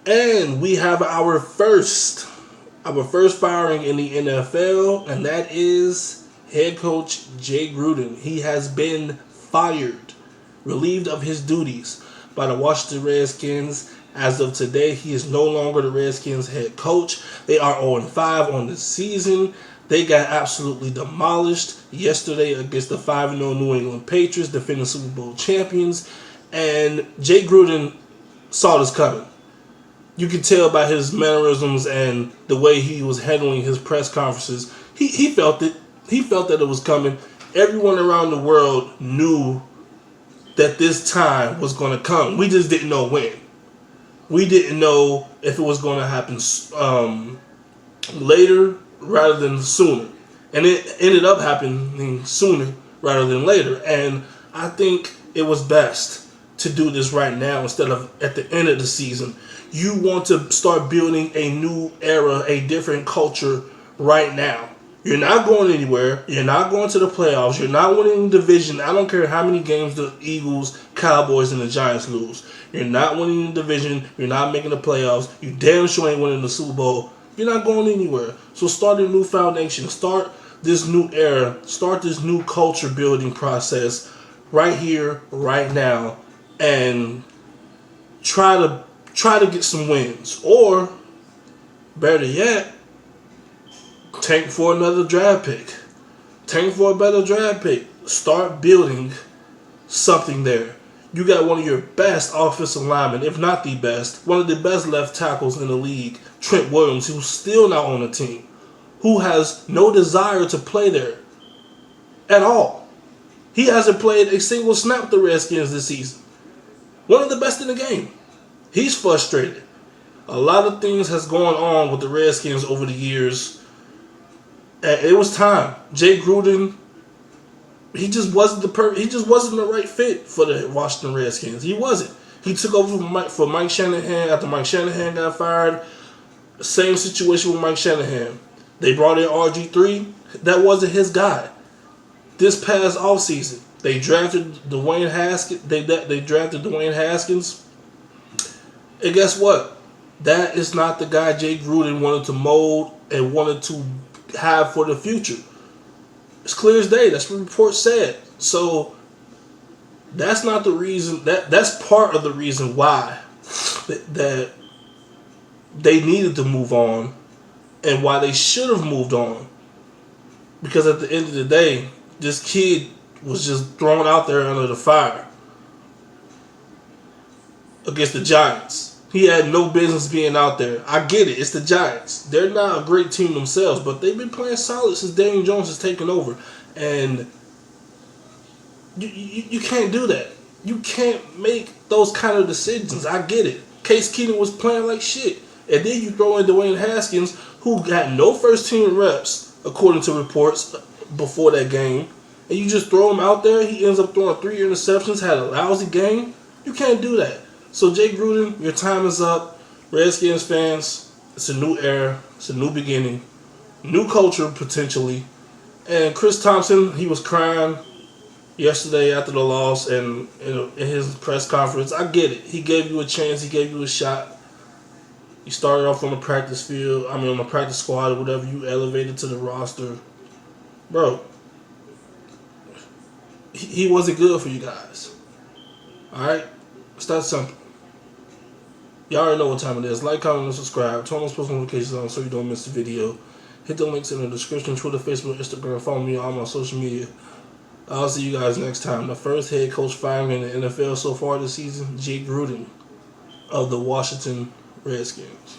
And we have our first firing in the NFL, and that is head coach Jay Gruden. He has been fired, relieved of his duties by the Washington Redskins. As of today, he is no longer the Redskins head coach. They are 0-5 on the season. They got absolutely demolished yesterday against the 5-0 New England Patriots, defending Super Bowl champions. And Jay Gruden saw this coming. You could tell by his mannerisms and the way he was handling his press conferences. He felt it. He felt that it was coming. Everyone around the world knew that this time was going to come. We just didn't know when. We didn't know if it was going to happen later rather than sooner. And it ended up happening sooner rather than later. And I think it was best to do this right now instead of at the end of the season. You want to start building a new era, a different culture right now. You're not going anywhere. You're not going to the playoffs. You're not winning the division. I don't care how many games the Eagles, Cowboys, and the Giants lose. You're not winning the division. You're not making the playoffs. You damn sure ain't winning the Super Bowl. You're not going anywhere. So start a new foundation. Start this new era. Start this new culture building process right here, right now, and try to get some wins. Or, better yet, tank for another draft pick. Tank for a better draft pick. Start building something there. You got one of your best offensive linemen, if not the best, one of the best left tackles in the league, Trent Williams, who's still not on the team, who has no desire to play there at all. He hasn't played a single snap with the Redskins this season. One of the best in the game. He's frustrated. A lot of things has gone on with the Redskins over the years. And it was time. Jay Gruden, he just wasn't the right fit for the Washington Redskins. He wasn't. He took over for Mike Shanahan after Mike Shanahan got fired. Same situation with Mike Shanahan. They brought in RG3. That wasn't his guy. This past offseason, they drafted Dwayne Haskins. They drafted Dwayne Haskins. And guess what? That is not the guy Jay Gruden wanted to mold and wanted to have for the future. It's clear as day. That's what the report said. So that's not the reason. That's part of the reason why that they needed to move on, and why they should have moved on. Because at the end of the day, this kid was just thrown out there under the fire against the Giants. He had no business being out there. I get it. It's the Giants. They're not a great team themselves, but they've been playing solid since Daniel Jones has taken over. And you can't do that. You can't make those kind of decisions. I get it. Case Keenum was playing like shit. And then you throw in Dwayne Haskins, who got no first-team reps, according to reports, before that game. And you just throw him out there. He ends up throwing 3 interceptions, had a lousy game. You can't do that. So, Jay Gruden, your time is up. Redskins fans, it's a new era. It's a new beginning. New culture, potentially. And Chris Thompson, he was crying yesterday after the loss and in his press conference. I get it. He gave you a chance. He gave you a shot. You started off on the practice field. On the practice squad or whatever. You elevated to the roster. Bro, he wasn't good for you guys. Alright? It's that simple. Y'all already know what time it is. Like, comment, and subscribe. Turn on post notifications on so you don't miss the video. Hit the links in the description. Twitter, Facebook, Instagram. Follow me on all my social media. I'll see you guys next time. The first head coach firing in the NFL so far this season, Jay Gruden of the Washington Redskins.